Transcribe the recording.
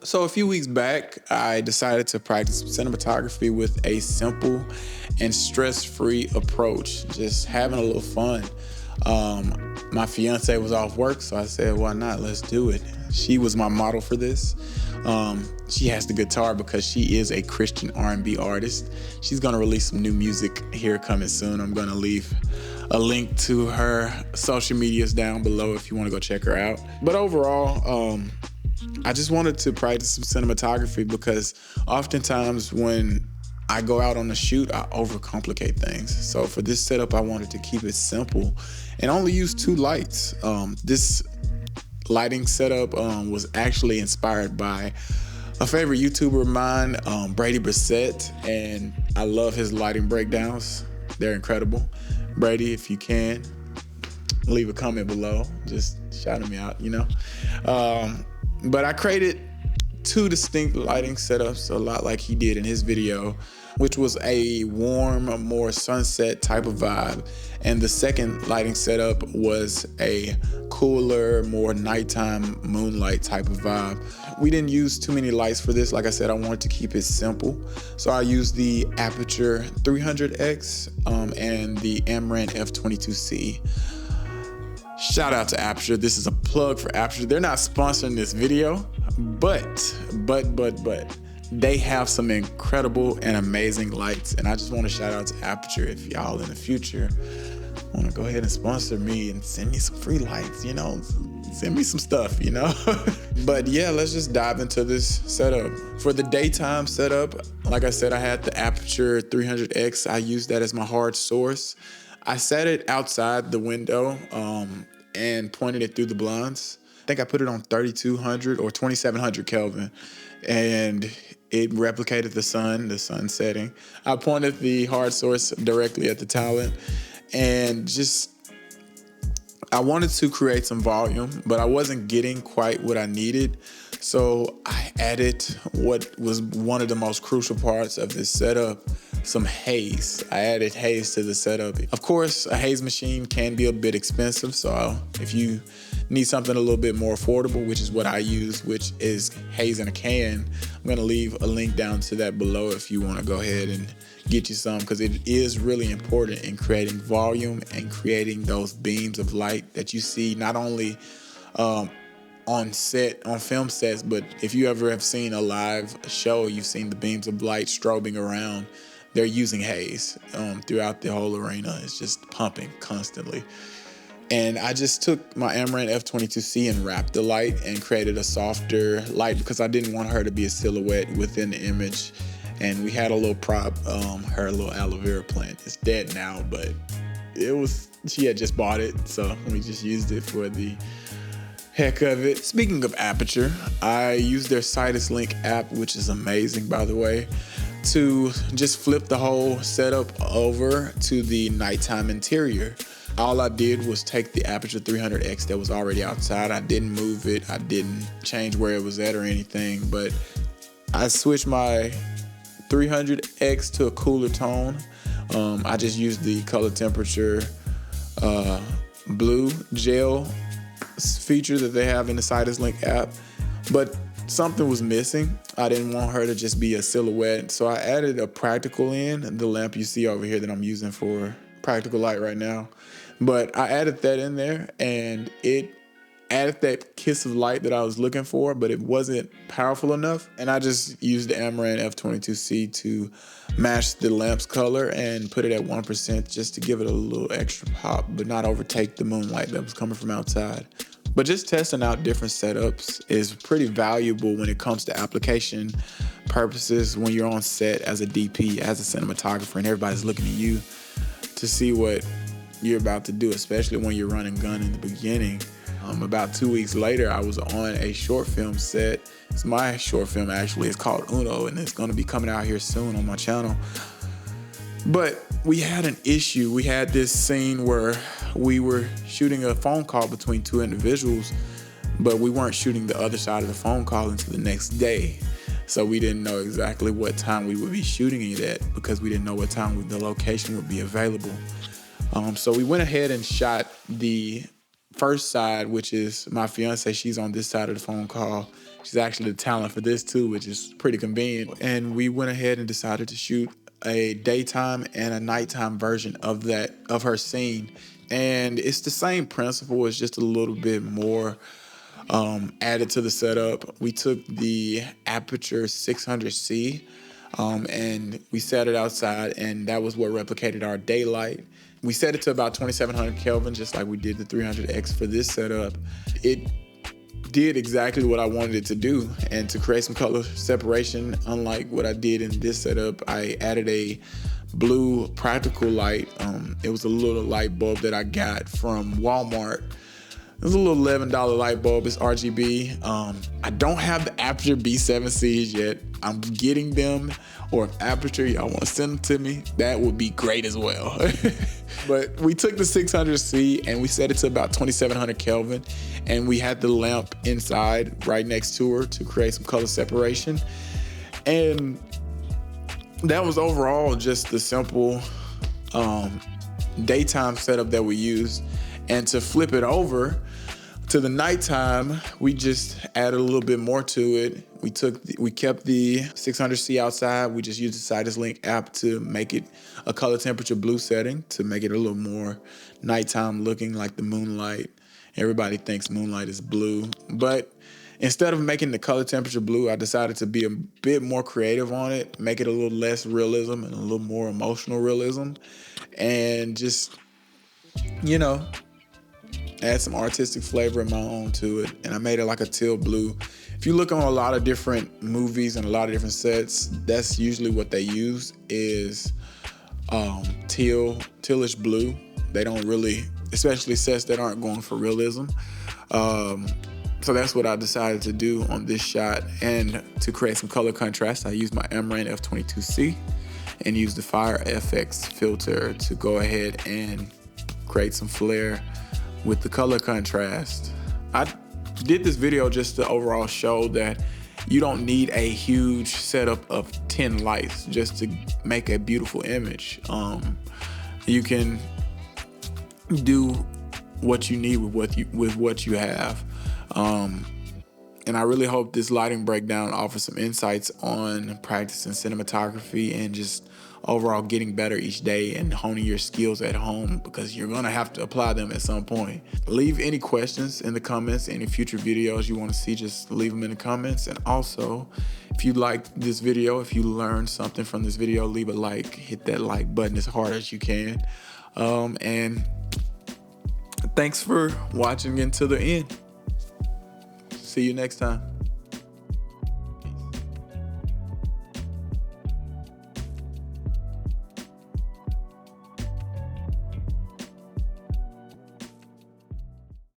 So a few weeks back, I decided to practice cinematography with a simple and stress-free approach, just having a little fun. My fiance was off work, so I said, why not? Let's do it. She was my model for this. She has the guitar because she is a Christian R&B artist. She's gonna release some new music here coming soon. I'm gonna leave a link to her social medias down below if you wanna go check her out. But overall, I just wanted to practice some cinematography because oftentimes when I go out on the shoot, I overcomplicate things. So for this setup, I wanted to keep it simple and only use 2 lights. This lighting setup was actually inspired by a favorite YouTuber of mine, Brady Brissett, and I love his lighting breakdowns. They're incredible. Brady, if you can, leave a comment below. Just shout me out, you know? But I created 2 distinct lighting setups, a lot like he did in his video, which was a warm, more sunset type of vibe. And the second lighting setup was a cooler, more nighttime moonlight type of vibe. We didn't use too many lights for this. Like I said, I wanted to keep it simple. So I used the Aperture 300X and the Amaran F22C. Shout out to Aperture. This is a plug for Aperture. They're not sponsoring this video, but they have some incredible and amazing lights. And I just want to shout out to Aperture. If y'all in the future want to go ahead and sponsor me and send me some free lights, you know, send me some stuff, you know. But yeah, let's just dive into this setup. For the daytime setup, like I said, I had the Aperture 300X. I used that as my hard source. I set it outside the window and pointed it through the blinds. I think I put it on 3200 or 2700 Kelvin, and it replicated the sun setting. I pointed the hard source directly at the talent, and just, I wanted to create some volume, but I wasn't getting quite what I needed. So I added what was one of the most crucial parts of this setup, some haze. I added haze to the setup. Of course, a haze machine can be a bit expensive, so if you need something a little bit more affordable, which is what I use, which is haze in a can, I'm gonna leave a link down to that below if you wanna go ahead and get you some, because it is really important in creating volume and creating those beams of light that you see not only on film sets, but if you ever have seen a live show, you've seen the beams of light strobing around. They're using haze throughout the whole arena. It's just pumping constantly. And I just took my Amaran F22C and wrapped the light and created a softer light because I didn't want her to be a silhouette within the image. And we had a little prop, her little aloe vera plant. It's dead now, but she had just bought it, so we just used it for the heck of it. Speaking of Aperture, I use their Citus Link app, which is amazing, by the way, to just flip the whole setup over to the nighttime interior. All I did was take the Aperture 300X that was already outside. I didn't move it. I didn't change where it was at or anything, but I switched my 300X to a cooler tone. I just used the color temperature blue gel feature that they have in the Citus Link app, but something was missing. I didn't want her to just be a silhouette, so I added a practical in, the lamp you see over here that I'm using for practical light right now. But I added that in there, and it added that kiss of light that I was looking for, but it wasn't powerful enough. And I just used the Amaran F22C to match the lamp's color and put it at 1% just to give it a little extra pop, but not overtake the moonlight that was coming from outside. But just testing out different setups is pretty valuable when it comes to application purposes when you're on set as a DP, as a cinematographer, and everybody's looking at you to see what you're about to do, especially when you're running gun in the beginning. About 2 weeks later, I was on a short film set. It's my short film, actually. It's called Uno, and it's going to be coming out here soon on my channel. But we had an issue. We had this scene where we were shooting a phone call between 2 individuals, but we weren't shooting the other side of the phone call until the next day. So we didn't know exactly what time we would be shooting it at because we didn't know what time the location would be available. So we went ahead and shot the first side, which is my fiance, she's on this side of the phone call. She's actually the talent for this too, which is pretty convenient. And we went ahead and decided to shoot a daytime and a nighttime version of her scene. And it's the same principle, it's just a little bit more added to the setup. We took the Aperture 600C and we set it outside, and that was what replicated our daylight. We set it to about 2700 Kelvin, just like we did the 300X for this setup. It did exactly what I wanted it to do, and to create some color separation, unlike what I did in this setup, I added a blue practical light. It was a little light bulb that I got from Walmart. It was a little $11 light bulb. It's RGB. I don't have the Aperture B7Cs yet. I'm getting them, or if Aperture, y'all want to send them to me, that would be great as well. But we took the 600C and we set it to about 2700 Kelvin, and we had the lamp inside right next to her to create some color separation. And that was overall just the simple daytime setup that we used. And to flip it over to the nighttime, we just added a little bit more to it. We kept the 600C outside. We just used the Sidus Link app to make it a color temperature blue setting, to make it a little more nighttime looking, like the moonlight. Everybody thinks moonlight is blue, but instead of making the color temperature blue, I decided to be a bit more creative on it, make it a little less realism and a little more emotional realism, and just, add some artistic flavor of my own to it. And I made it like a teal blue. If you look on a lot of different movies and a lot of different sets, that's usually what they use, is tealish blue. They don't really, especially sets that aren't going for realism. So that's what I decided to do on this shot. And to create some color contrast, I used my Amaran F22C and used the Fire FX filter to go ahead and create some flare with the color contrast. I did this video just to overall show that you don't need a huge setup of 10 lights just to make a beautiful image. You can do what you need with what you have. And I really hope this lighting breakdown offers some insights on practicing cinematography and just overall getting better each day and honing your skills at home, because you're gonna have to apply them at some point. Leave any questions in the comments, any future videos you wanna see, just leave them in the comments. And also, if you liked this video, if you learned something from this video, leave a like, hit that like button as hard as you can. And thanks for watching until the end. See you next time.